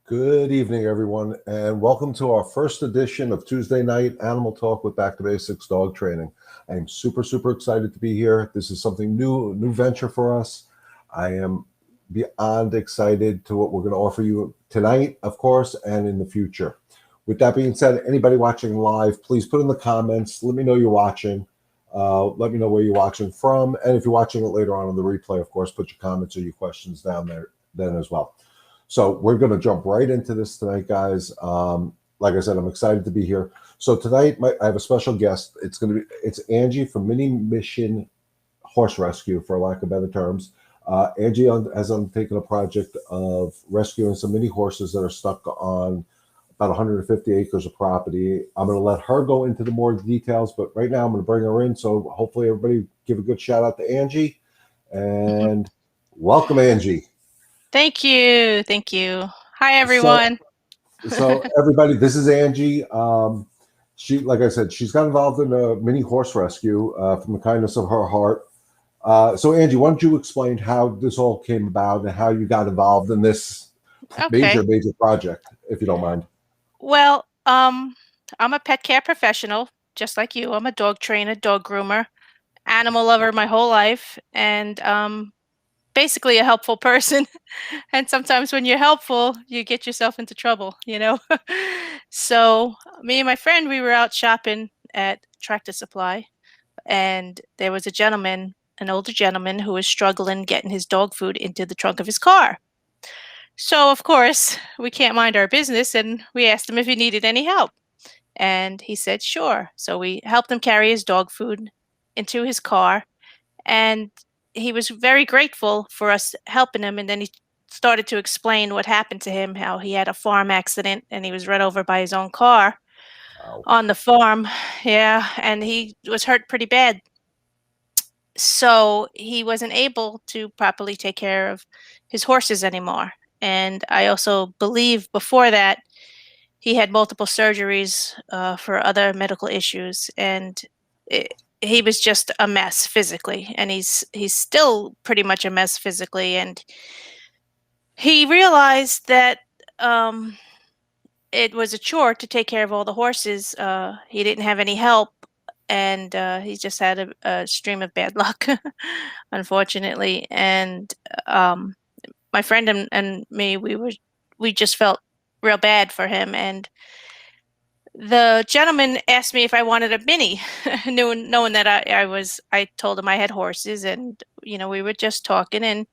Good evening, everyone, and welcome to our first edition of Tuesday Night Animal Talk with Back to Basics Dog Training. I am super excited to be here. This is something new, a new venture for us. I am beyond excited to what we're going to offer you tonight, of course, and in the future. With that being said, anybody watching live, please put in the comments. Let me know you're watching. Let me know where you're watching from. And if you're watching it later on in the replay, of course, put your comments or your questions down there then as well. So we're going to jump right into this tonight, guys. Like I said, I'm excited to be here. So tonight, I have a special guest. It's Angie from Mini Mission Horse Rescue, for lack of better terms. Angie has undertaken a project of rescuing some mini horses that are stuck on about 150 acres of property. I'm going to let her go into the more details, but right now I'm going to bring her in. So hopefully everybody give a good shout out to Angie and welcome, Angie. Thank you. Thank you. Hi, everyone. So everybody, this is Angie. She, like I said, she's got involved in a mini horse rescue from the kindness of her heart. So Angie, why don't you explain how this all came about and how you got involved in this Okay. major project, if you don't mind? Well, I'm a pet care professional, just like you. I'm a dog trainer, dog groomer, animal lover my whole life, and basically a helpful person. And sometimes when you're helpful, you get yourself into trouble. So me and my friend, we were out shopping at Tractor Supply, and there was an older gentleman, who was struggling getting his dog food into the trunk of his car. So, of course, we can't mind our business, and we asked him if he needed any help. And he said, sure. So we helped him carry his dog food into his car. And he was very grateful for us helping him. And then he started to explain what happened to him, how he had a farm accident and he was run over by his own car Wow. on the farm. Yeah. And he was hurt pretty bad. So he wasn't able to properly take care of his horses anymore. And I also believe before that he had multiple surgeries for other medical issues, and he was just a mess physically, and he's still pretty much a mess physically. And he realized that um, it was a chore to take care of all the horses. He didn't have any help, and he just had a stream of bad luck, unfortunately. And um, my friend and me, we just felt real bad for him. And the gentleman asked me if I wanted a mini, knowing that I told him I had horses, and we were just talking, and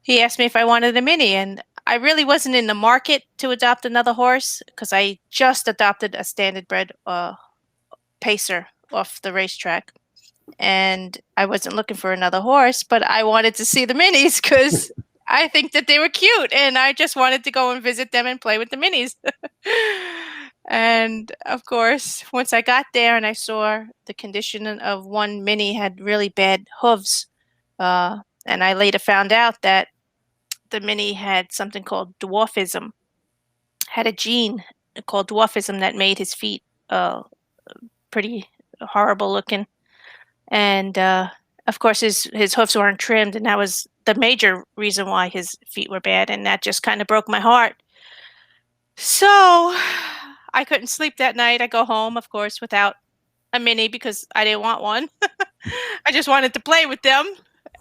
he asked me if I wanted a mini, and I really wasn't in the market to adopt another horse because I just adopted a standard bred pacer off the racetrack, and I wasn't looking for another horse, but I wanted to see the minis because I think that they were cute, and I just wanted to go and visit them and play with the minis. And of course, once I got there and I saw the condition of one mini had really bad hooves, and I later found out that the mini had something called dwarfism, had a gene called dwarfism that made his feet pretty horrible looking. And of course, his hoofs weren't trimmed, and that was the major reason why his feet were bad, and that just kind of broke my heart. So I couldn't sleep that night. I go home, of course, without a mini because I didn't want one. I just wanted to play with them,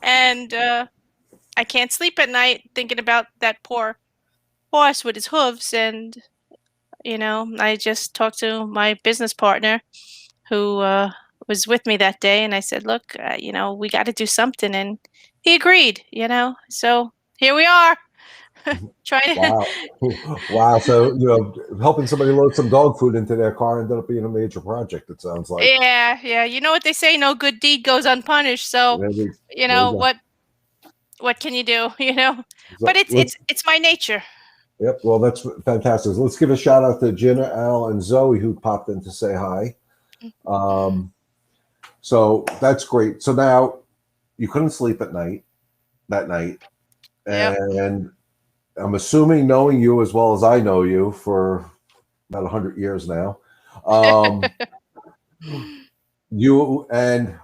and I can't sleep at night thinking about that poor horse with his hooves. And I just talked to my business partner, who was with me that day, and I said, "Look, we got to do something," and he agreed. So here we are, trying. Wow. Wow. So, helping somebody load some dog food into their car ended up being a major project, it sounds like. Yeah. You know what they say? No good deed goes unpunished. So, There you you there you know go. what can you do? But So it's let's it's it's my nature. Yep. Well, that's fantastic. Let's give a shout out to Jenna, Al, and Zoe who popped in to say hi. Um, so that's great. So now you couldn't sleep at night that night, Yep. and I'm assuming, knowing you as well as I know you for about 100 years now, um, you and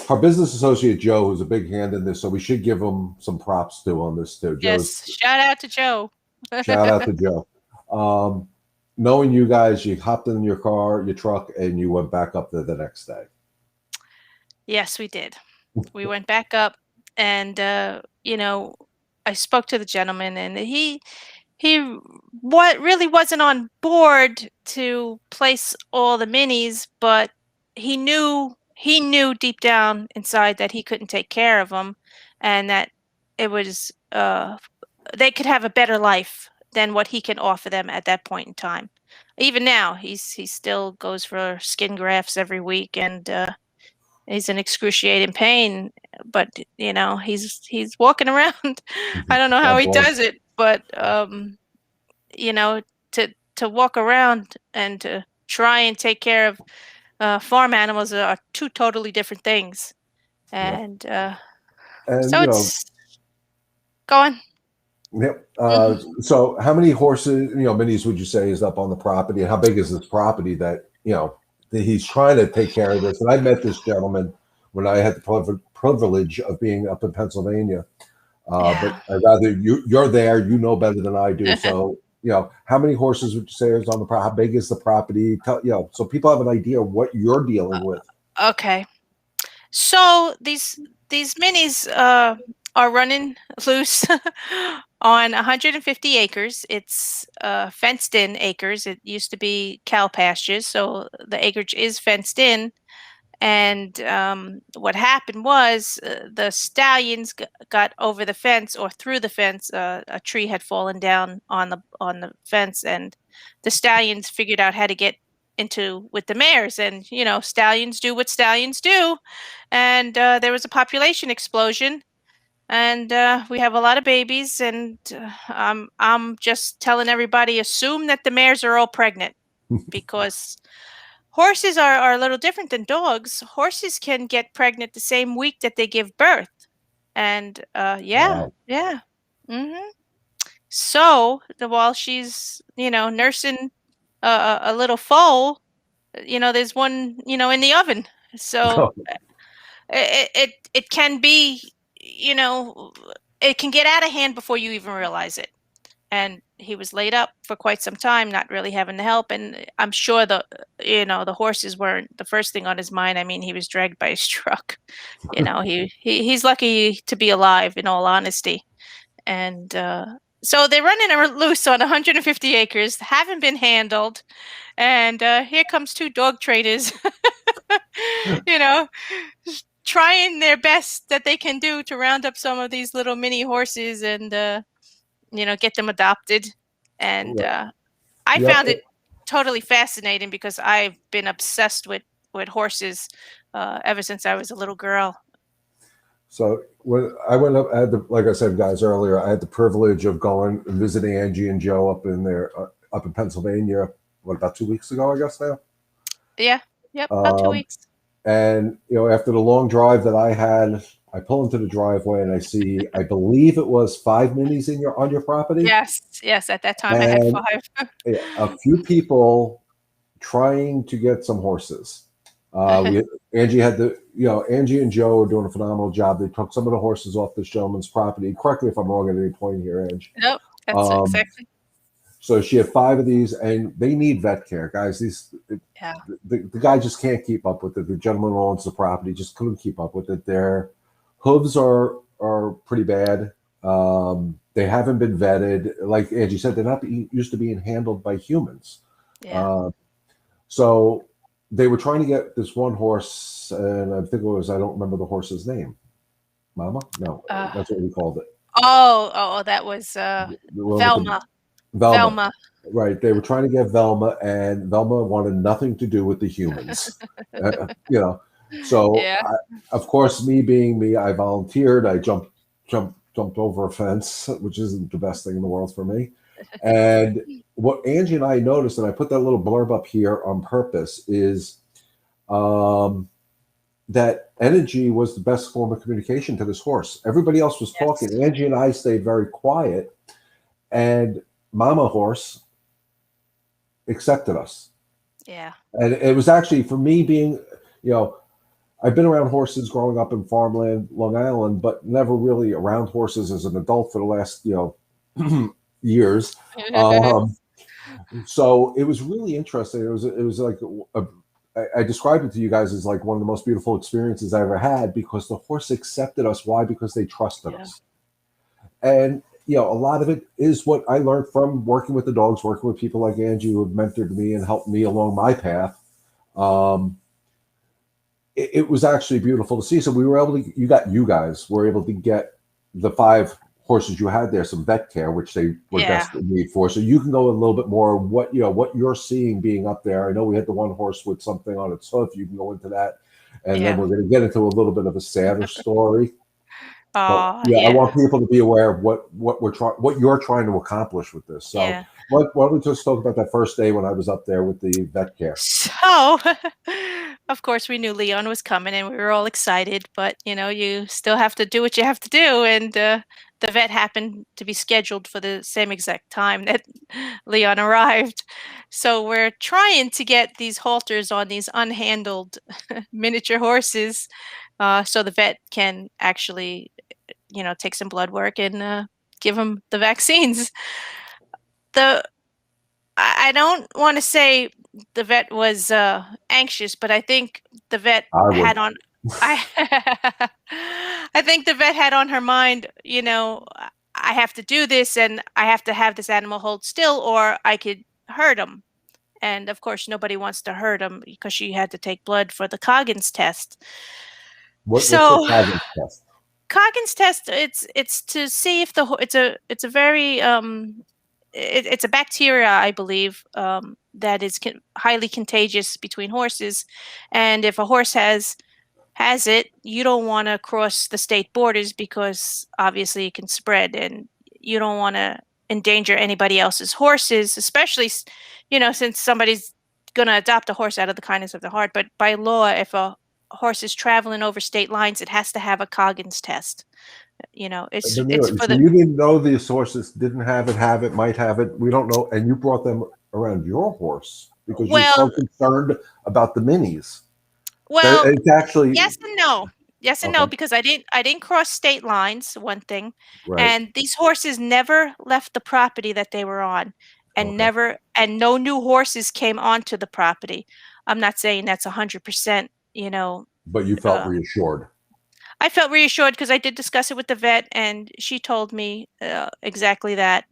our business associate Joe, who's a big hand in this, so we should give him some props too on this too. Joe's Yes. Shout out to Joe. shout out to Joe. Um, knowing you guys, you hopped in your car, your truck, and you went back up there the next day. Yes, we did. We went back up, and I spoke to the gentleman, and he what really wasn't on board to place all the minis, but he knew deep down inside that he couldn't take care of them, and that it was they could have a better life than what he can offer them at that point in time. Even now, he still goes for skin grafts every week, and he's in excruciating pain, but he's walking around. I don't know how God he bless. does it, but you know, to walk around and to try and take care of farm animals are two totally different things. Yep. And And so it's going. yep. Mhm. So how many horses, minis would you say is up on the property, and how big is this property that that he's trying to take care of this? And I met this gentleman when I had the privilege of being up in Pennsylvania. But Yeah. I rather you're there, you know better than I do. So how many horses would you say is on the property? How big is the property? Tell so people have an idea of what you're dealing with. Okay. So these minis are running loose on 150 acres. It's fenced in acres. It used to be cow pastures, so the acreage is fenced in. And what happened was the stallions got over the fence or through the fence. A tree had fallen down on the fence, and the stallions figured out how to get into with the mares. And stallions do what stallions do, and there was a population explosion. And we have a lot of babies, and I'm just telling everybody, assume that the mares are all pregnant, because horses are a little different than dogs. Horses can get pregnant the same week that they give birth. And yeah, Wow. yeah. hmm So while she's, nursing a little foal, there's one, in the oven. So it can be, you know, it can get out of hand before you even realize it. And he was laid up for quite some time, not really having the help. And I'm sure the horses weren't the first thing on his mind. I mean, he was dragged by his truck. He's lucky to be alive, in all honesty. And so they're running loose on 150 acres, haven't been handled. And here comes two dog trainers, you know, trying their best that they can do to round up some of these little mini horses and get them adopted. And I Yep. found it totally fascinating because I've been obsessed with horses ever since I was a little girl. So when I went up, I had the, like I said, guys, earlier, I had the privilege of going and visiting Angie and Joe up in there, up in Pennsylvania. What, about 2 weeks ago, I guess now. Yeah, yep, about two Um, weeks. and after the long drive that I had, I pull into the driveway and I see, I believe it was 5 minis on your property, Yes, yes. At that time, I had and 5. a few people trying to get some horses. We Angie had the Angie and Joe are doing a phenomenal job. They took some of the horses off this gentleman's property. Correct me if I'm wrong at any point here, Angie. Nope, that's Um, exactly. so she had 5 of these, and they need vet care, guys. Yeah, The guy just can't keep up with it. The gentleman who owns the property just couldn't keep up with it. Their hooves are pretty bad. They haven't been vetted. Like Angie said, they're not used to being handled by humans. yeah. Uh, so they were trying to get this one horse, and I think it was, I don't remember the horse's name. Mama? No, Uh, that's what we called it. oh, that was The one with the Velma. Velma. Velma. Right. They were trying to get Velma, and Velma wanted nothing to do with the humans. Uh, you know, so Yeah, of course, me being me, I volunteered. I jumped over a fence, which isn't the best thing in the world for me. And what Angie and I noticed, and I put that little blurb up here on purpose, is um, that energy was the best form of communication to this horse. Everybody else was yes, talking. Angie and I stayed very quiet, and Mama Horse accepted us. yeah, And it was actually for me being, I've been around horses growing up in farmland, Long Island, but never really around horses as an adult for the last, years. Um, So it was really interesting. It was like I described it to you guys as like one of the most beautiful experiences I ever had because the horse accepted us. Why? Because they trusted Yeah. us. And a lot of it is what I learned from working with the dogs, working with people like Angie who have mentored me and helped me along my path. Um, it was actually beautiful to see. So we were able to, you guys were able to get the five horses you had there some vet care, which they were Yeah. desperate need for. So you can go a little bit more what you're seeing being up there. I know we had the one horse with something on its hoof. You can go into that, and then Yeah. we're going to get into a little bit of a sadder story. But Oh, yeah, I yeah. want people to be aware of what you're trying to accomplish with this. So Yeah. why don't we just talk about that first day when I was up there with the vet care? So, of course, we knew Leon was coming and we were all excited, but you still have to do what you have to do. And the vet happened to be scheduled for the same exact time that Leon arrived. So, we're trying to get these halters on these unhandled miniature horses so the vet can actually, take some blood work and give them the vaccines. The I don't wanna say the vet was, anxious, but I think the vet I would. had on I I think the vet had on her mind, I have to do this and I have to have this animal hold still or I could hurt him. And, of course, nobody wants to hurt him because she had to take blood for the Coggins test. What's the So Coggins test? Coggins test, it's to see if it's a very it's a bacteria, I believe, that is highly contagious between horses, and if a horse has it, you don't want to cross the state borders because obviously it can spread, and you don't want to endanger anybody else's horses, especially since somebody's going to adopt a horse out of the kindness of their heart. But by law, if a horse is traveling over state lines, it has to have a Coggins test. It's for So the you didn't know the sources didn't have it, might have it. We don't know, and you brought them around your horse because you're so well, concerned about the minis. That well, it's actually yes and no. Yes and no, okay. because I didn't cross state lines, one thing, Right. and these horses never left the property that they were on, and Okay. no new horses came onto the property. I'm not saying that's 100%, But you felt uh, reassured. I felt reassured because I did discuss it with the vet, and she told me exactly that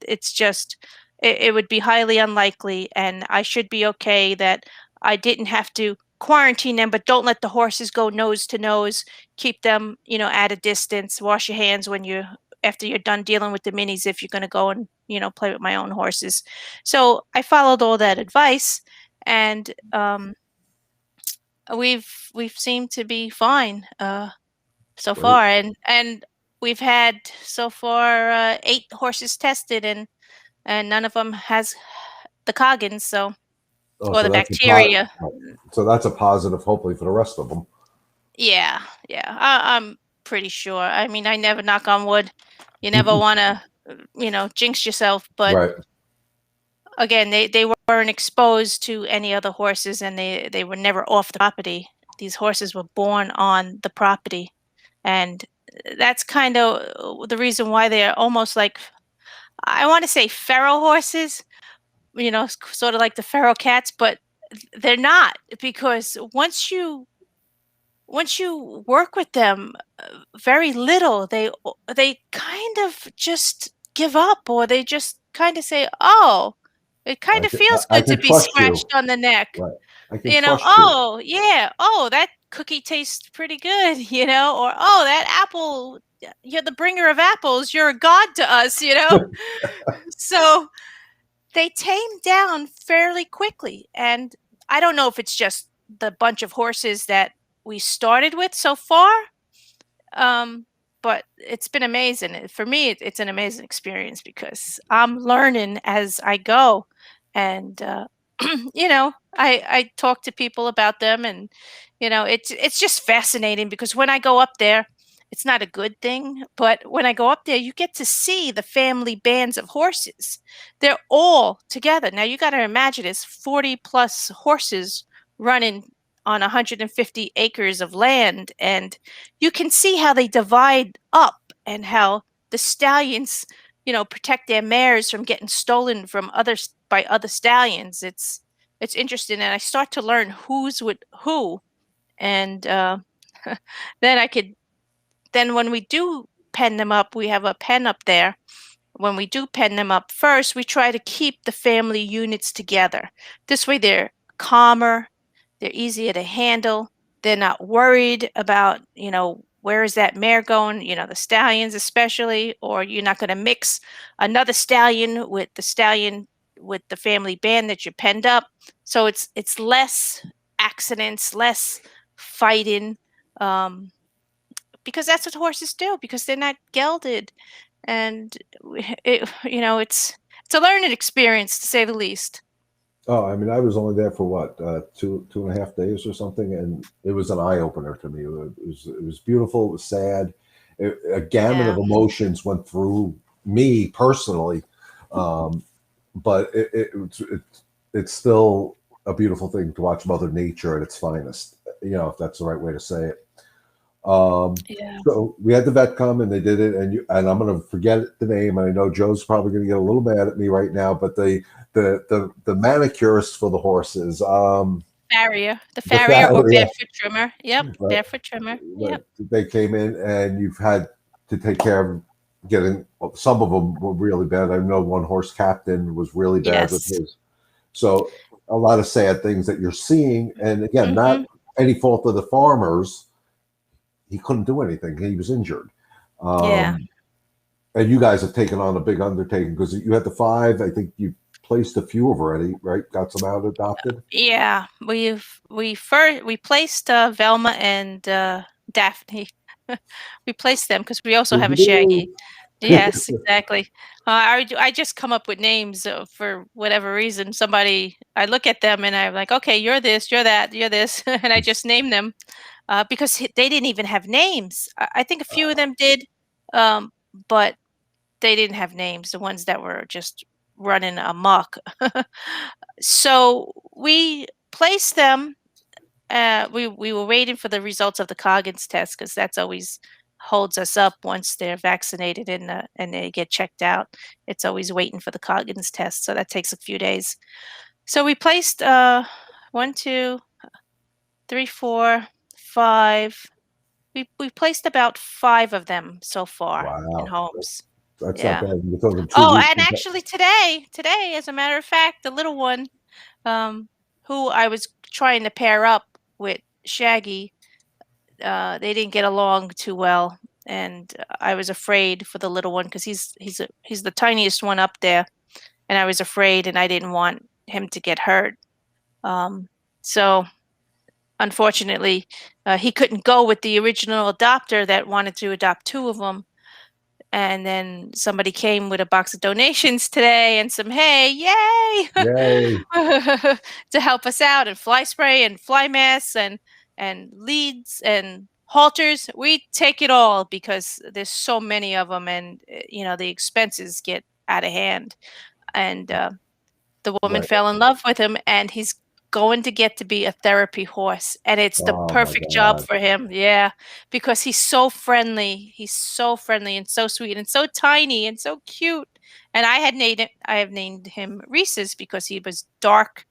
it's just it would be highly unlikely, and I should be okay. That I didn't have to quarantine them, but don't let the horses go nose to nose. Keep them, at a distance. Wash your hands when you after you're done dealing with the minis. If you're going to go and play with my own horses, so I followed all that advice, and we've seemed to be fine. So Great. far, and we've had so far 8 horses tested, and none of them has the Coggins, Oh, or so the that's a bacteria. so that's a positive, hopefully, for the rest of them. Yeah, yeah, I'm pretty sure. I mean, I never knock on wood. You never want to, jinx yourself. But Right. again, they weren't exposed to any other horses, and they were never off the property. These horses were born on the property, and that's kind of the reason why they're almost like I want to say feral horses, sort of like the feral cats, but they're not because once you work with them very little, they kind of just give up, or they just kind of say, "Oh, it kind I of can, feels I good to can be trust you. scratched on the neck." Right. I can trust you. Oh, yeah. Oh, that cookie tastes pretty good, or oh, that apple, you're the bringer of apples. You're a god to us. So they tame down fairly quickly. And I don't know if it's just the bunch of horses that we started with so far, um, but it's been amazing. For me, it's an amazing experience because I'm learning as I go, and I talk to people about them, and it's just fascinating because when I go up there, it's not a good thing, but when I go up there, you get to see the family bands of horses. They're all together. Now you got to imagine it's 40 plus horses running on 150 acres of land, and you can see how they divide up and how the stallions protect their mares from getting stolen from others by other stallions. It's interesting, and I start to learn who's with who, and then I could then when we do pen them up, we have a pen up there. When we do pen them up first, we try to keep the family units together. This way they're calmer, they're easier to handle, they're not worried about, where is that mare going, the stallions especially, or you're not going to mix another stallion with the family band that you penned up. So it's less accidents, less fighting. Um, because that's what horses do, because they're not gelded, and it's a learning experience, to say the least. Oh, I mean, I was only there for what, 2.5 days or something, and it was an eye opener to me. It was beautiful. It was sad. A gamut Yeah. of emotions went through me personally, um, but it's still a beautiful thing to watch Mother Nature at its finest. If that's the right way to say it. Yeah. So we had the vet come and they did it, and I'm going to forget the name. And I know Joe's probably going to get a little mad at me right now, but the manicurist for the horses, The the farrier or farrier, barefoot trimmer. Yep, right, barefoot trimmer. right, Yep. they came in and you've had to take care of getting. Some of them were really bad. I know one horse captain was really bad with Yes. his. So a lot of sad things that you're seeing, and again, not Mhm. any fault of the farmers. He couldn't do anything. He was injured. Yeah. Um, and you guys have taken on a big undertaking because you had the five. I think you placed a few of already, right? Got some out adopted. Yeah. We placed Velma and Daphne. We placed them because we also have a Shaggy. Yes, exactly. I just come up with names for whatever reason. I look at them and I'm like, okay, you're this, you're that, you're this, and I just name them because they didn't even have names. I think a few of them did, um, but they didn't have names. The ones that were just running amok. So we placed them. We were waiting for the results of the Coggins test because that's always holds us up once they're vaccinated and they get checked out. It's always waiting for the Coggins test, so that takes a few days. So we placed one, two, three, four, five. We placed about five of them so far in Wow, homes. that's not Yeah. bad. You're talking two Oh, weeks. and actually today, as a matter of fact, the little one, um, who I was trying to pair up with Shaggy, they didn't get along too well, and I was afraid for the little one because he's the tiniest one up there, and I was afraid, and I didn't want him to get hurt. Um, so unfortunately, he couldn't go with the original adopter that wanted to adopt two of them. And then somebody came with a box of donations today and some hay, yay! Yay! To help us out, and fly spray and fly masks and leads and halters. We take it all because there's so many of them, and the expenses get out of hand. And the woman Right. fell in love with him, and he's going to get to be a therapy horse, and it's the Oh my perfect job God. for him. Yeah, because he's so friendly. He's so friendly and so sweet and so tiny and so cute. And I have named him Reese's because he was dark,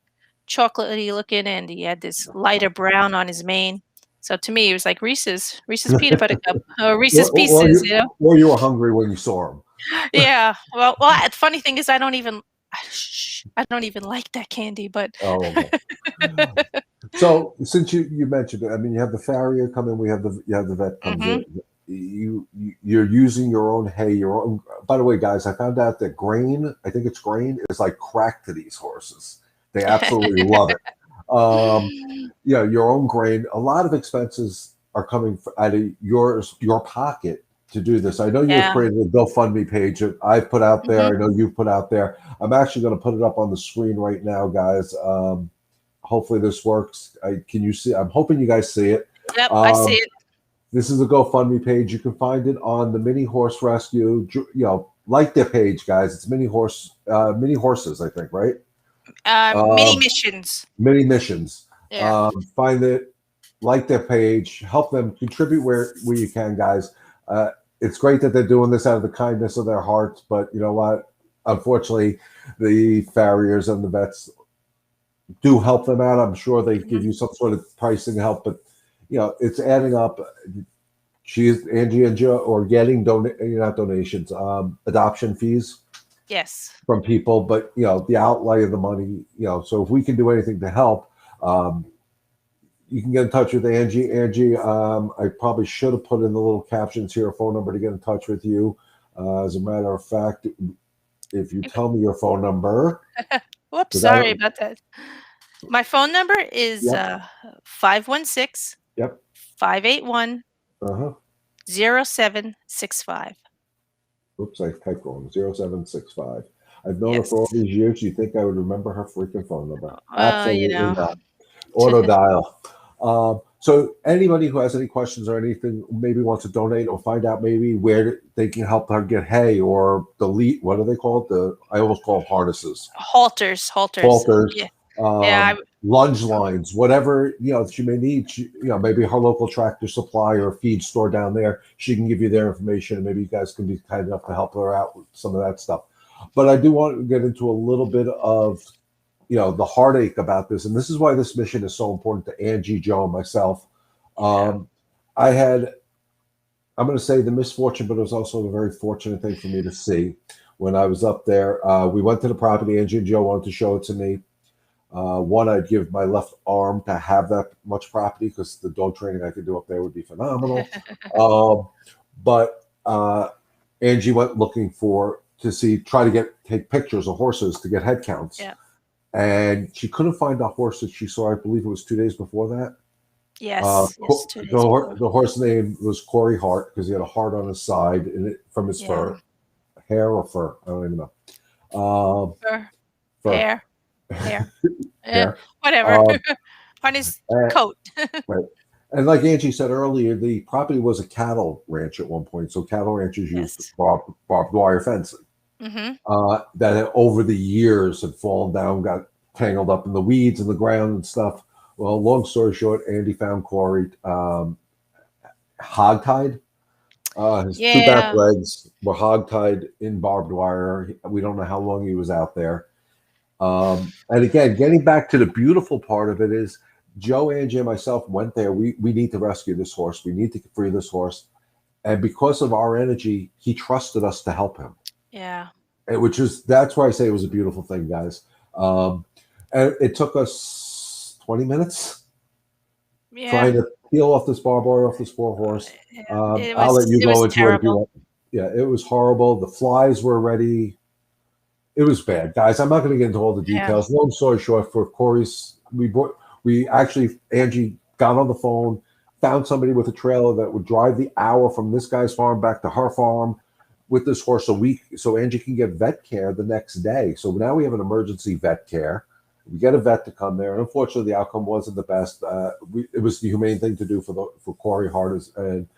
chocolatey looking, and he had this lighter brown on his mane. So to me, it was like Reese's peanut butter cup, or or, Reese's or, or pieces. you or you were hungry when you saw him. Yeah. The funny thing is, I don't even like that candy, but Oh, okay. So since you mentioned it, I mean, you have the farrier come in, you have the vet comes Mhm. in. You're using your own hay, your own. By the way, guys, I found out that grain, I think it's grain, is like crack to these horses. They absolutely love it. Your own grain. A lot of expenses are coming out of your pocket to do this. I know you have Yeah. created a GoFundMe page that I've put out there. Mhm. I know you've put out there. I'm actually going to put it up on the screen right now, guys. Hopefully this works. Can you see? I'm hoping you guys see it. Yep, I see Um, it. this is a GoFundMe page. You can find it on the Mini Horse Rescue. Like their page, guys. It's Mini Horses, I think, right? Mini Um, missions. Mini Missions. Yeah. Find it, like their page, help them, contribute where you can, guys. Uh, it's great that they're doing this out of the kindness of their hearts, but you know what? Unfortunately, the farriers and the vets do help them out. I'm sure they give Mhm. you some sort of pricing help, but it's adding up. Angie and Joe are getting not donations, adoption fees Yes. from people, but the outlay of the money. So if we can do anything to help, um, you can get in touch with Angie. Angie, I probably should have put in the little captions here, a phone number to get in touch with you. As a matter of fact, if you tell me your phone number, Whoops, because I sorry don't. about that. My phone number is Yep. 516 Yep. 581 Uh huh. 0765. Oops, I typed wrong. 0765. I've known her for all Yes. these years. You think I would remember her freaking phone number? Well, Absolutely not. Auto dial. So anybody who has any questions or anything, maybe wants to donate or find out maybe where they can help her get hay or delete. What are they called? I almost call them harnesses, halters, halters. halters, Yeah. Yeah, um, lunge lines, whatever that you may need. Maybe her local tractor supply or feed store down there. She can give you their information, and maybe you guys can be kind enough to help her out with some of that stuff. But I do want to get into a little bit of the heartache about this, and this is why this mission is so important to Angie, Joe, and myself. yeah. Um, I had, I'm going to say the misfortune, but it was also a very fortunate thing for me to see when I was up there. We went to the property. Angie and Joe wanted to show it to me. One, I'd give my left arm to have that much property because the dog training I could do up there would be phenomenal. Um, but Angie went looking try to take pictures of horses to get head counts, Yeah. and she couldn't find a horse that she saw. I believe it was 2 days before that. Yes. Yes. 2 days before. The horse name was Corey Hart because he had a heart on his side from his Yeah. fur, hair or fur. I don't even know. Um, Fur, Fur, hair, hair. Eh, hair. whatever. Um, On his and, coat. right. And like Angie said earlier, the property was a cattle ranch at one point. So cattle ranchers used Yes. barbed wire fencing. Mhm. That over the years had fallen down, got tangled up in the weeds and the ground and stuff. Well, long story short, Andy found Corey hogtied. His two back Yeah. legs were hogtied in barbed wire. We don't know how long he was out there. And again, getting back to the beautiful part of it is Joe, Angie, and myself went there. We need to rescue this horse. We need to free this horse. And because of our energy, he trusted us to help him. Yeah. That's why I say it was a beautiful thing, guys. Um, and it took us 20 minutes Yeah. trying to peel off this barbed wire off this poor horse. Yeah. It I'll was let you it was go into it if you terrible. want. Yeah, it was horrible. The flies were ready. It was bad, guys. I'm not going to get into all the Yeah. details. Long story short, for Corey's, we actually Angie got on the phone, found somebody with a trailer that would drive the hour from this guy's farm back to her farm with this horse a week, so Angie can get vet care the next day. So now we have an emergency vet care. We get a vet to come there, and unfortunately, the outcome wasn't the best. It was the humane thing to do for Corey Hart, and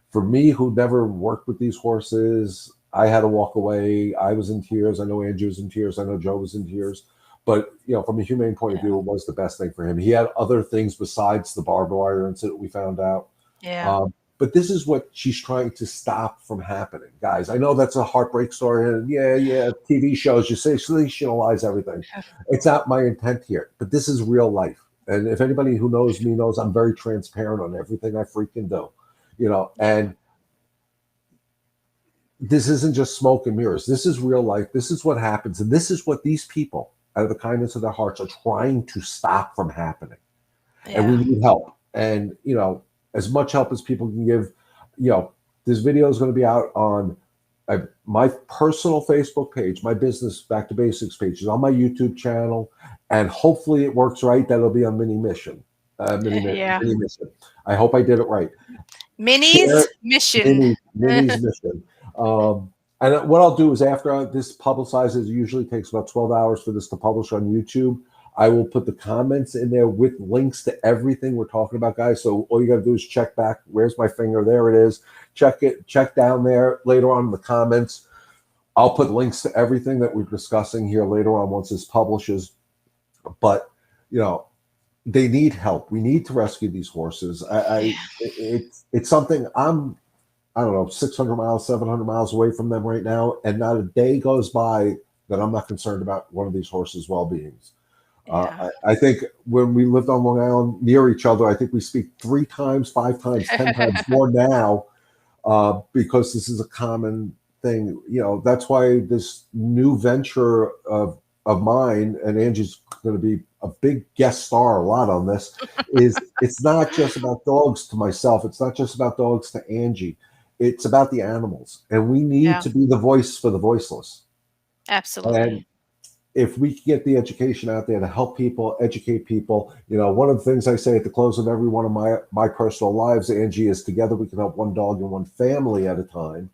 for me, who never worked with these horses, I had to walk away. I was in tears. I know Andrew was in tears. I know Joe was in tears. But from a humane point of Yeah. view, it was the best thing for him. He had other things besides the barbed wire incident we found out. Yeah. But this is what she's trying to stop from happening, guys. I know that's a heartbreak story, and yeah, TV shows you sensationalize everything. It's not my intent here, but this is real life. And if anybody who knows me knows I'm very transparent on everything I freaking do, and this isn't just smoke and mirrors. This is real life. This is what happens. And this is what these people, out of the kindness of their hearts, are trying to stop from happening. And we Yeah. need help. And, as much help as people can give, this video is going to be out on my personal Facebook page, my business Back to Basics page is on my YouTube channel. And hopefully it works right. That'll be on Mini Mission. Yeah. Mini Mission. I hope I did it right. Minnie's mission. Minnie's Mission. And what I'll do is after this publicizes, it usually takes about 12 hours for this to publish on YouTube. I will put the comments in there with links to everything we're talking about, guys. So all you got to do is check back. Where's my finger? There it is. Check down there later on in the comments. I'll put links to everything that we're discussing here later on once this publishes. But, they need help. We need to rescue these horses. It's something I'm I don't know, 600 miles, 700 miles away from them right now, and not a day goes by that I'm not concerned about one of these horses' well-beings. Yeah. I think when we lived on Long Island near each other, I think we speak 3 times, 5 times, 10 times more now, because this is a common thing. That's why this new venture of mine, and Angie's going to be a big guest star a lot on this, is it's not just about dogs to myself. It's not just about dogs to Angie. It's about the animals, and we need Yeah, to be the voice for the voiceless. And absolutely. if we can get the education out there to help people, educate people, one of the things I say at the close of every one of my personal lives, Angie, is together we can help one dog and one family at a time.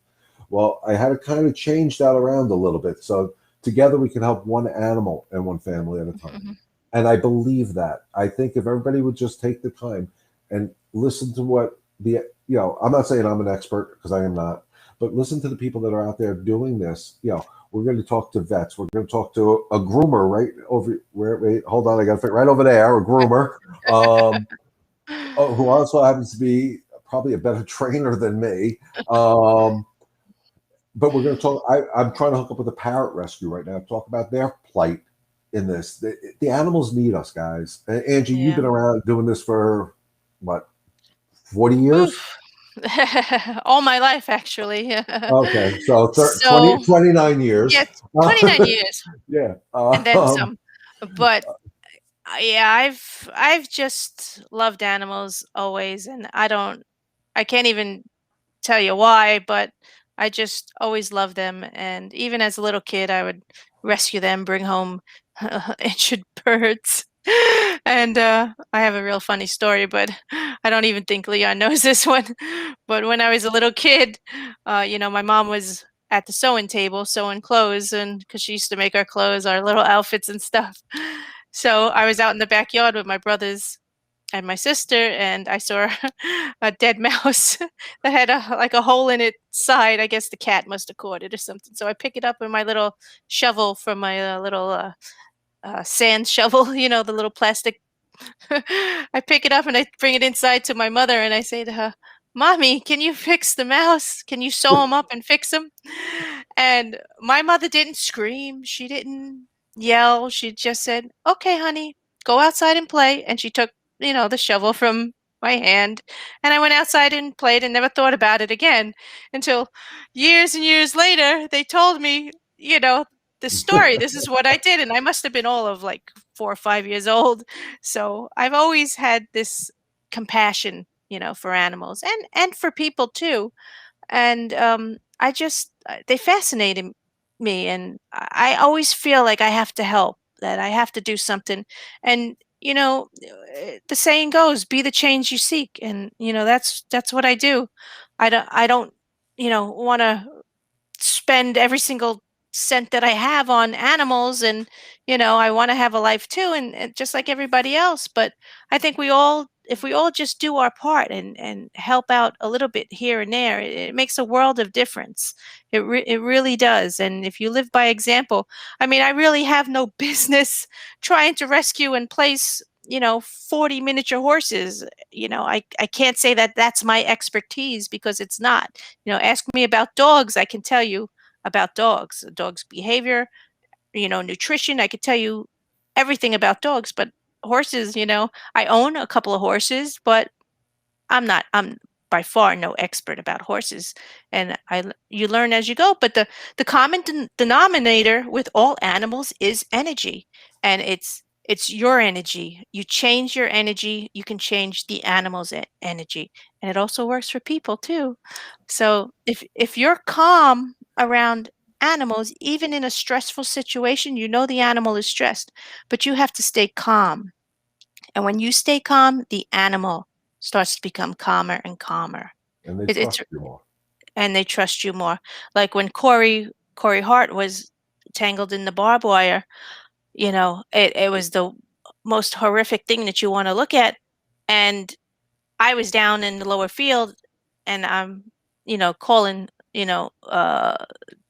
Well, I had to kind of change that around a little bit. So together we can help one animal and one family at a time. Mhm. And I believe that. I think if everybody would just take the time and listen to what I'm not saying I'm an expert because I am not, but listen to the people that are out there doing this. We're going to talk to vets. We're going to talk to a groomer right over where. Wait, hold on. I got to fit right over there. A groomer, who also happens to be probably a better trainer than me. Um, but we're going to talk. I'm trying to hook up with a parrot rescue right now. Talk about their plight in this. The animals need us, guys. Angie, you've Yeah. been around doing this for what, 40 years? Oof. All my life, actually. Okay, so 20, So, 29 years. yeah, 29 years Yeah. and then some. But yeah, I've just loved animals always, and I can't even tell you why, but I just always loved them. And even as a little kid, I would rescue them, bring home injured birds. And I have a real funny story, but I don't even think Leon knows this one. But when I was a little kid, my mom was at the sewing table sewing clothes, and because she used to make our clothes, our little outfits and stuff. So I was out in the backyard with my brothers and my sister, and I saw a dead mouse that had like a hole in its side. I guess the cat must have caught it or something. So I pick it up with my little shovel from my little sand shovel, the little plastic. I pick it up and I bring it inside to my mother, and I say to her, "Mommy, can you fix the mouse? Can you sew him up and fix him?" And my mother didn't scream. She didn't yell. She just said, "Okay, honey, go outside and play." And she took, the shovel from my hand. And I went outside and played and never thought about it again until years and years later, they told me, the story. This is what I did. And I must have been all of like 4 or 5 years old. So I've always had this compassion, for animals and for people too. And I just they fascinated me, and I always feel like I have to help, that I have to do something. And the saying goes, "Be the change you seek," and that's what I do. I don't want to spend every single cent that I have on animals, and I want to have a life too, and just like everybody else. But I think if we all just do our part and help out a little bit here and there, it makes a world of difference. It really does. And if you live by example, I mean, I really have no business trying to rescue and place 40 miniature horses. I can't say that that's my expertise, because it's not. Ask me about dogs. I can tell you about dogs, a dog's behavior, nutrition. I could tell you everything about dogs, but horses, I own a couple of horses, but I'm by far no expert about horses. And you learn as you go. But the common denominator with all animals is energy, and it's your energy. You change your energy, you can change the animal's energy, and it also works for people too. So if you're calm around animals, even in a stressful situation, the animal is stressed, but you have to stay calm. And when you stay calm, the animal starts to become calmer and calmer. And they It's trust you more. and they trust you more. Like when Corey Hart was tangled in the barbed wire, it was the most horrific thing that you want to look at. And I was down in the lower field, and I'm, calling,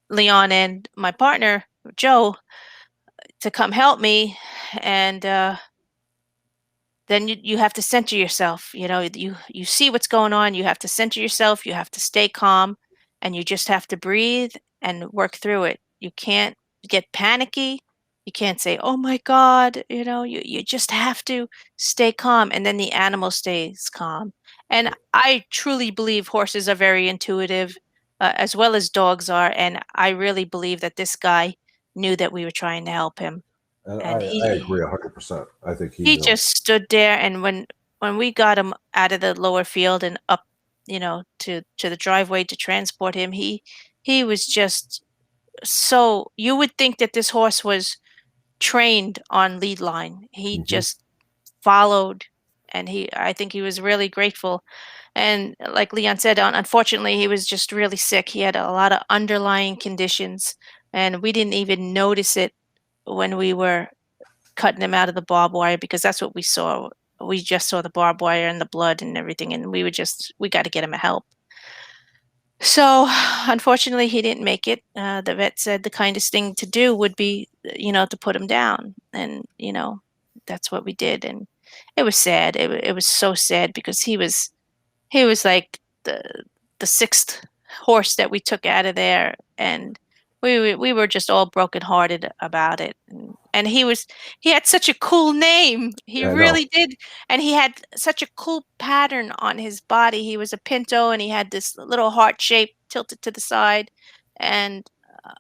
Leon and my partner, Joe, to come help me. And then you have to center yourself. You see what's going on. You have to center yourself. You have to stay calm, and you just have to breathe and work through it. You can't get panicky. You can't say, "Oh my God," you just have to stay calm, and then the animal stays calm. And I truly believe horses are very intuitive, as well as dogs are. And I really believe that this guy knew that we were trying to help him, And and I agree 100%. I think he he knew. just stood there. And when we got him out of the lower field and up, to the driveway to transport him, he was just so, you would think that this horse was trained on lead line. He Hmm. just followed, and I think he was really grateful. And like Leon said, unfortunately, he was just really sick. He had a lot of underlying conditions, and we didn't even notice it when we were cutting him out of the barbed wire, because that's what we saw. We just saw the barbed wire and the blood and everything, and we got to get him help. So, unfortunately, he didn't make it. The vet said the kindest thing to do would be, to put him down, and that's what we did. And it was sad. It was so sad, because he was like the sixth horse that we took out of there, and we were just all brokenhearted about it. And he had such a cool name. He Yeah, I know. really did, and he had such a cool pattern on his body. He was a pinto, and he had this little heart shape tilted to the side, and uh,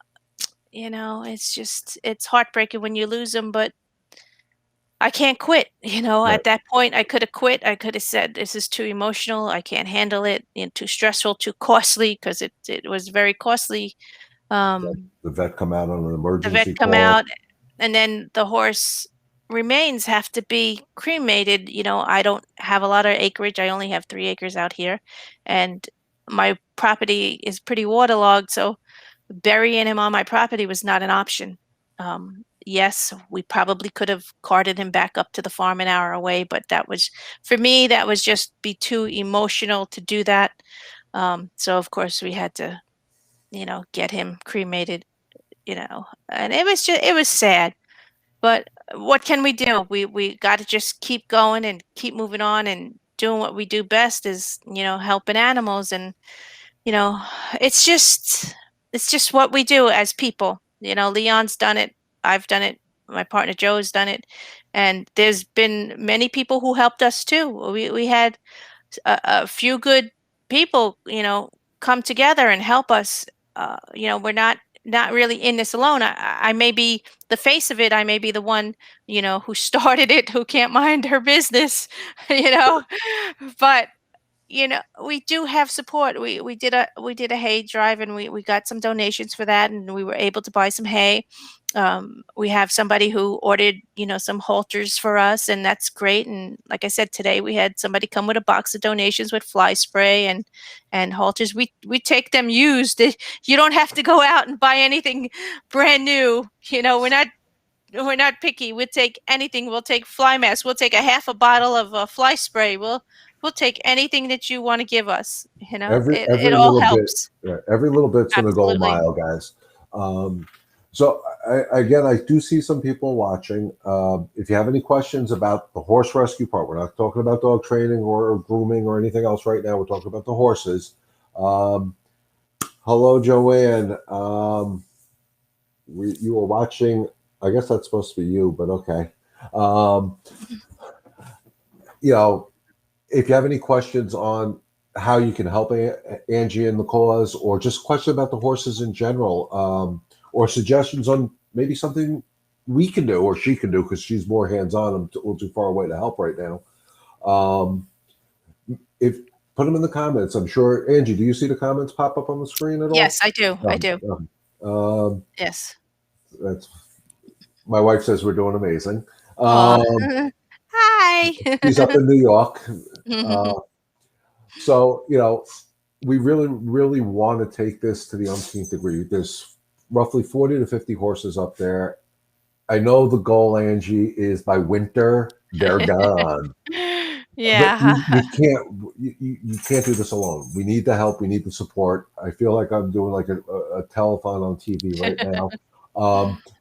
it's heartbreaking when you lose him, but I can't quit. Right. At that point, I could have quit. I could have said, "This is too emotional. I can't handle it. Too stressful, too costly," because it was very costly. Um, The vet come out on an the vet emergency come call. out, and then the horse remains have to be cremated. I don't have a lot of acreage. I only have 3 acres out here, and my property is pretty waterlogged, so burying him on my property was not an option. Yes, we probably could have carted him back up to the farm an hour away, but for me, that was just be too emotional to do that. So of course we had to, get him cremated, and it was sad. But what can we do? We got to just keep going and keep moving on and doing what we do best is, helping animals. And you know, it's just what we do as people. Leon's done it, I've done it, my partner Joe's done it, and there's been many people who helped us too. We had a few good people, come together and help us. We're not really in this alone. I may be the face of it. I may be the one, who started it, who can't mind her business, you know, but we do have support. We did a hay drive, and we got some donations for that, and we were able to buy some hay. We have somebody who ordered, some halters for us, and that's great. And like I said, today we had somebody come with a box of donations with fly spray and halters. We take them used. You don't have to go out and buy anything brand new. We're not picky. We'll take anything. We'll take fly mask. We'll take a half a bottle of fly spray. We'll take anything that you want to give us. It Every all little bit, helps. yeah, every little bit's going to go a Absolutely. mile, guys. Um, so again, I do see some people watching. If you have any questions about the horse rescue part, we're not talking about dog training or grooming or anything else right now. We're talking about the horses. Um, Hello, Joanne. You were watching. I guess that's supposed to be you, but okay. Um, you know, if you have any questions on how you can help Angie in the cause, or just question about the horses in general, or suggestions on maybe something we can do or she can do because she's more hands-on. I'm a little too far away to help right now. Um, if Put them in the comments. I'm sure, Angie, do you see the comments pop up on the screen at all? Yes, I do. I do. Um, Yes. that's My wife says we're doing amazing. Aw. Um, Hi. she's up in New York. Uh, So, we really, really want to take this to the umpteenth degree. There's roughly 40 to 50 horses up there. I know the goal, Angie, is by winter, they're gone. But Yeah. you can't do this alone. We need the help. We need the support. I feel like I'm doing like a telethon on TV right now.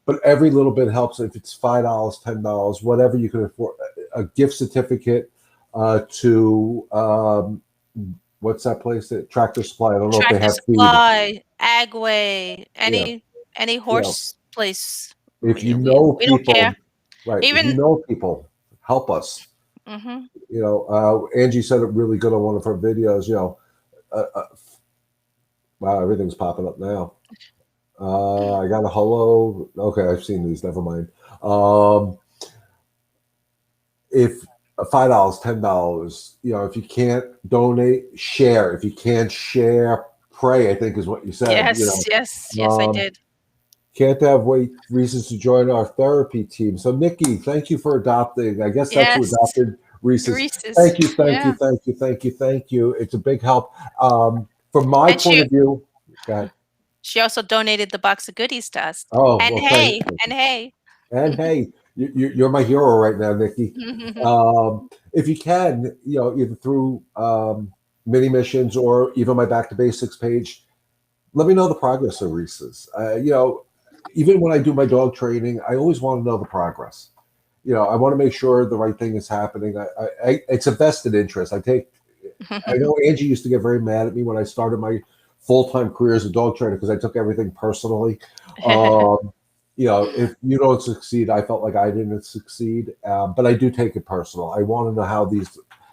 But every little bit helps. If it's $5, $10, whatever you can afford, a gift certificate to what's that place? That Tractor Supply. I don't know if they Tractor have feed. Supply, Agway, Yeah, any you know, horse place. if you We know we don't care. people, right? If you Even know people, help us. mhm. Angie said it really good on one of her videos. Uh, uh, wow, everything's popping up now. I got a hello. Okay, I've seen these. Never mind. Um, if $5, $10, if you can't donate, share. If you can't share, pray. I think is what you said. Yes, yes, yes, I Um, did. can't have wait reasons to join our therapy team. So, Nikki, thank you for adopting. I guess that's who Yes, adopted Reese's. Reese's. Thank you, thank you, Yeah. thank you, thank you, thank you. It's a big help. From my And point she of view, go ahead. she also donated the box of goodies to us. Oh, And well, thank hey, you. and hey. And hey, you're my hero right now, Nikki. If you can, either through mini missions or even my Back to Basics page, let me know the progress of Reese's. Even when I do my dog training, I always want to know the progress. I want to make sure the right thing is happening. It's a vested interest. I know Angie used to get very mad at me when I started my full-time career as a dog trainer because I took everything personally. Um, if you don't succeed, I felt like I didn't succeed. But I do take it personal. I want to know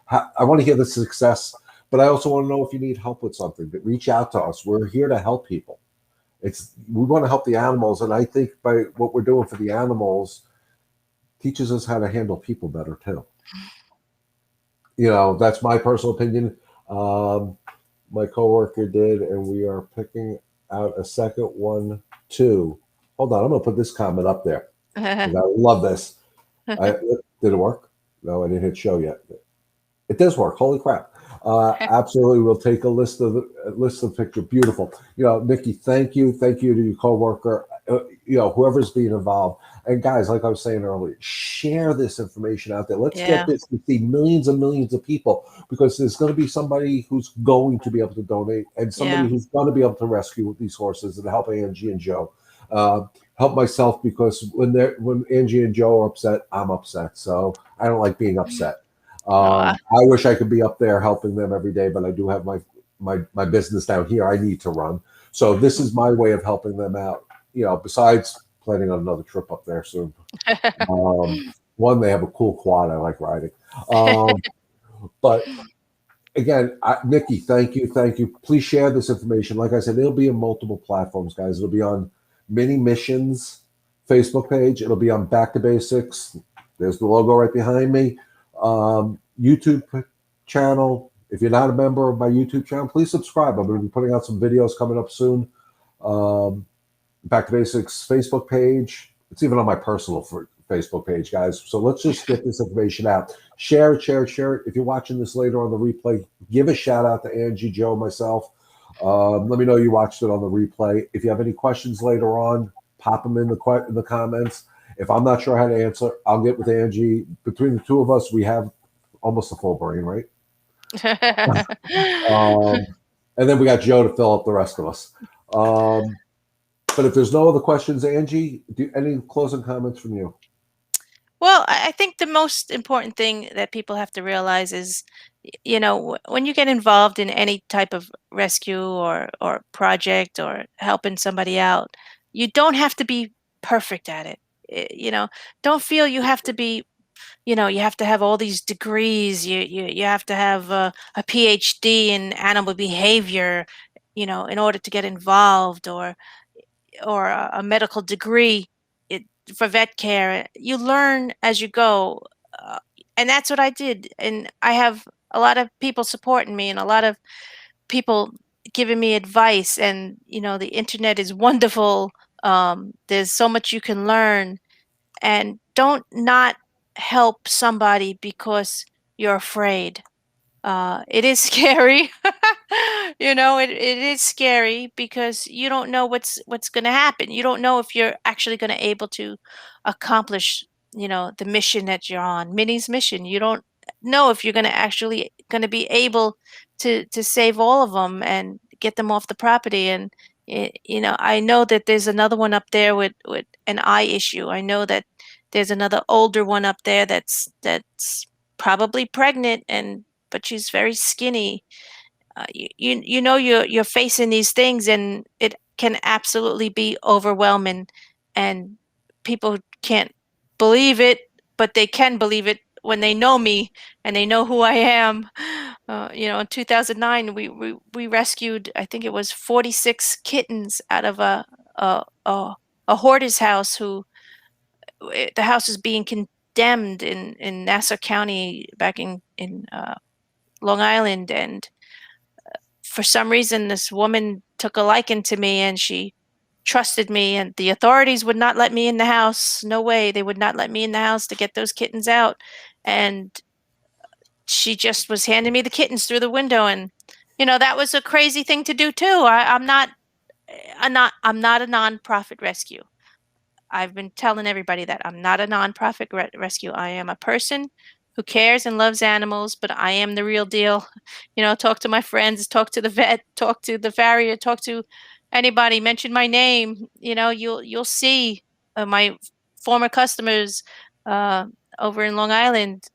I want to hear the success, but I also want to know if you need help with something. That reach out to us. We're here to help people. We want to help the animals, and I think by what we're doing for the animals teaches us how to handle people better too. That's my personal opinion. Um, my coworker did, and we are picking out a second one too. Hold on, I'm gonna put this comment up there because I love this. Did it work? No, I didn't hit show yet. It does work. Holy crap! Absolutely, we'll take a list of picture. Beautiful. Nikki, thank you to your coworker. Whoever's being involved. And guys, like I was saying earlier, share this information out there. Let's get Yeah, this to see millions and millions of people because there's going to be somebody who's going to be able to donate and somebody yeah, who's going to be able to rescue these horses and help Angie and Joe. Help myself because when Angie and Joe are upset, I'm upset. So I don't like being upset. aw, I wish I could be up there helping them every day, but I do have my business down here I need to run. So this is my way of helping them out. Besides planning on another trip up there soon. Um, One, they have a cool quad. I like riding. Um, but again, Nikki, thank you, thank you. Please share this information. Like I said, it'll be on multiple platforms, guys. It'll be on Mini Missions Facebook page. It'll be on Back to Basics. There's the logo right behind me. YouTube channel. If you're not a member of my YouTube channel, please subscribe. I'm going to be putting out some videos coming up soon. Um, Back to Basics Facebook page. It's even on my personal Facebook page, guys. So let's just get this information out. Share it, share it, share it. If you're watching this later on the replay, give a shout out to Angie, Joe, myself. Let me know you watched it on the replay. If you have any questions later on, pop them in the comments. If I'm not sure how to answer, I'll get with Angie. Between the two of us, we have almost a full brain, right? Um, and then we got Joe to fill up the rest of us. But if there's no other questions, Angie, any closing comments from you? Well, I think the most important thing that people have to realize is, when you get involved in any type of rescue or project or helping somebody out, you don't have to be perfect at it. Don't feel you have to be, you have to have all these degrees. You have to have a PhD in animal behavior, in order to get involved, or a medical degree it, for vet care. You learn as you go, uh, and that's what I did. And I have a lot of people supporting me, and a lot of people giving me advice. And the internet is wonderful. There's so much you can learn, and don't not help somebody because you're afraid. It is scary. It is scary because you don't know what's going to happen. You don't know if you're actually going to able to accomplish, the mission that you're on. Minnie's mission. You don't know if you're going to be able to save all of them and get them off the property. And I know that there's another one up there with an eye issue. I know that there's another older one up there that's probably pregnant, but she's very skinny. You know you're facing these things, and it can absolutely be overwhelming, and people can't believe it, but they can believe it when they know me and they know who I am. In 2009, we rescued, I think it was 46 kittens out of a a, a hoarder's house. The house is being condemned in Nassau County back in Long Island, and for some reason this woman took a liking to me, and she trusted me, and the authorities would not let me in the house. No way, they would not let me in the house to get those kittens out. And she just was handing me the kittens through the window, and that was a crazy thing to do too. I'm not a nonprofit rescue. I've been telling everybody that I'm not a nonprofit rescue. I am a person who cares and loves animals, but I am the real deal. Talk to my friends, talk to the vet, talk to the farrier, talk to anybody, mention my name. You'll see my former customers uh, over in Long Island.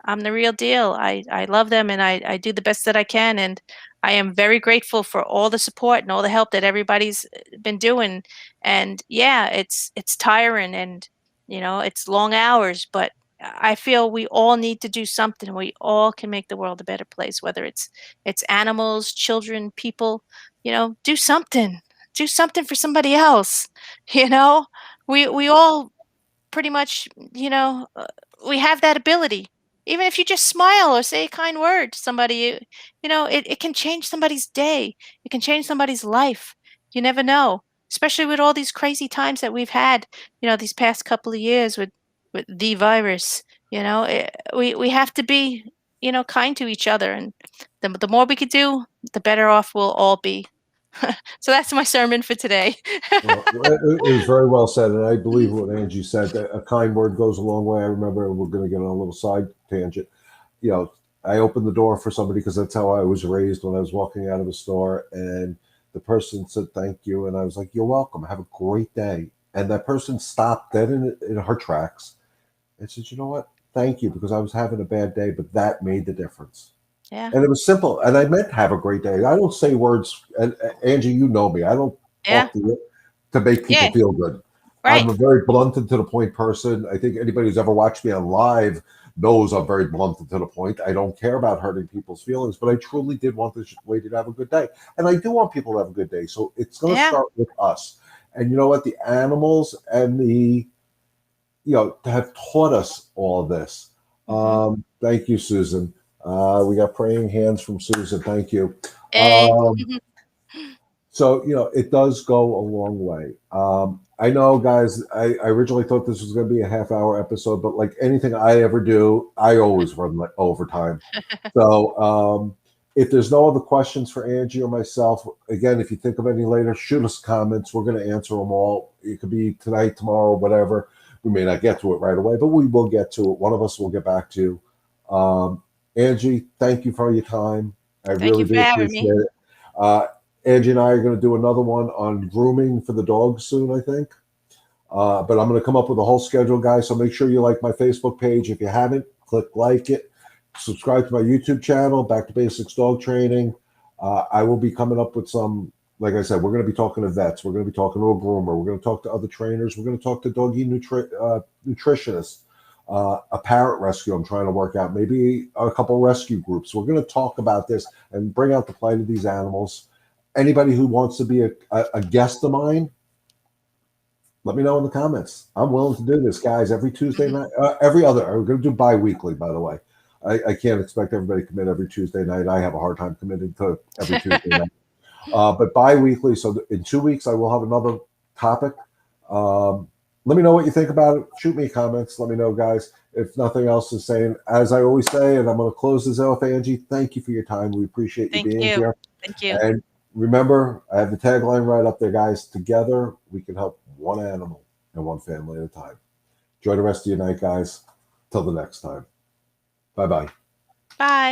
I'm the real deal. I love them, and I do the best that I can, and I am very grateful for all the support and all the help that everybody's been doing. And yeah, it's tiring, and it's long hours, but I feel we all need to do something. We all can make the world a better place, whether it's animals, children, people. Do something. Do something for somebody else. You know, we all pretty much, we have that ability. Even if you just smile or say a kind word to somebody, it can change somebody's day. It can change somebody's life. You never know, especially with all these crazy times that we've had, these past couple of years with the virus. We have to be, kind to each other, and the more we could do, the better off we'll all be. So that's my sermon for today. Well, it was very well said, and I believe what Angie said. That a kind word goes a long way. I remember we're going to get on a little side tangent. You know, I opened the door for somebody because that's how I was raised when I was walking out of a store, and the person said thank you, and I was like, "You're welcome. Have a great day." And that person stopped dead in her tracks and said, "You know what? Thank you, because I was having a bad day, but that made the difference." Yeah. And it was simple. And I meant have a great day. I don't say words. And Angie, you know me. I don't Yeah. talk to you to make Yeah. people feel good. I'm Right. a very blunt and to the point person. I think anybody who's ever watched me on live knows I'm very blunt and to the point. I don't care about hurting people's feelings, but I truly did want this lady to have a good day. And I do want people to have a good day. So it's going to Yeah. start with us. And you know what? The animals and have taught us all this. Mhm. Thank you, Susan. We got praying hands from Susan. Thank you. Hey. Um, so, it does go a long way. I know, guys, I originally thought this was going to be a half-hour episode, but like anything I ever do, I always run like overtime. So, if there's no other questions for Angie or myself, again, if you think of any later, shoot us comments. We're going to answer them all. It could be tonight, tomorrow, whatever. We may not get to it right away, but we will get to it. One of us will get back to you. Angie, thank you for your time. I Thank you really for do having me. appreciate it. Uh, Angie and I are going to do another one on grooming for the dogs soon, I think. But I'm going to come up with a whole schedule, guys. So make sure you like my Facebook page. If you haven't, click like it. Subscribe to my YouTube channel, Back to Basics Dog Training. I will be coming up with some, like I said, we're going to be talking to vets. We're going to be talking to a groomer. We're going to talk to other trainers. We're going to talk to doggy nutritionists. A parrot rescue I'm trying to work out, maybe a couple rescue groups. We're going to talk about this and bring out the plight of these animals. Anybody who wants to be a guest of mine, let me know in the comments. I'm willing to do this, guys. Every Tuesday night, every other. We're going to do bi-weekly, by the way. I can't expect everybody to commit every Tuesday night. I have a hard time committing to every Tuesday night. But bi-weekly, so in 2 weeks, I will have another topic. Let me know what you think about it. Shoot me comments. Let me know, guys. If nothing else is saying, as I always say, and I'm going to close this out with Angie, thank you for your time. We appreciate you Thank being you. here. Thank you. And remember, I have the tagline right up there, guys. Together, we can help one animal and one family at a time. Enjoy the rest of your night, guys. Till the next time. Bye-bye. Bye.